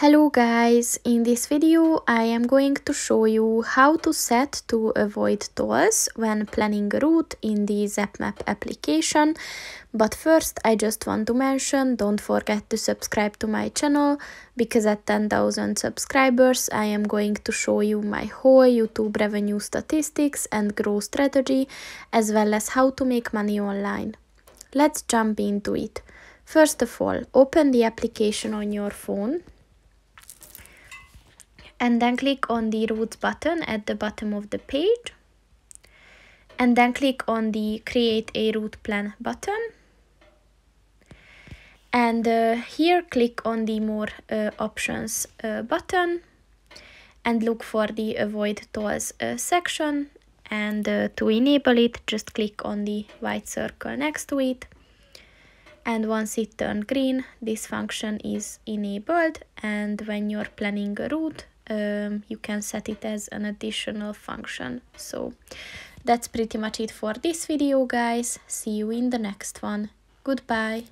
Hello guys, in this video I am going to show you how to set to avoid tolls when planning a route in the ZapMap application. But first I just want to mention, don't forget to subscribe to my channel, because at 10,000 subscribers I am going to show you my whole YouTube revenue statistics and growth strategy, as well as how to make money online. Let's jump into it. First of all, open the application on your phone. And then click on the routes button at the bottom of the page. And then click on the create a route plan button. And here click on the more options button and look for the avoid tolls section. And to enable it, just click on the white circle next to it. And once it turned green, this function is enabled. And when you're planning a route, you can set it as an additional function. So that's pretty much it for this video, guys. See you in the next one. Goodbye.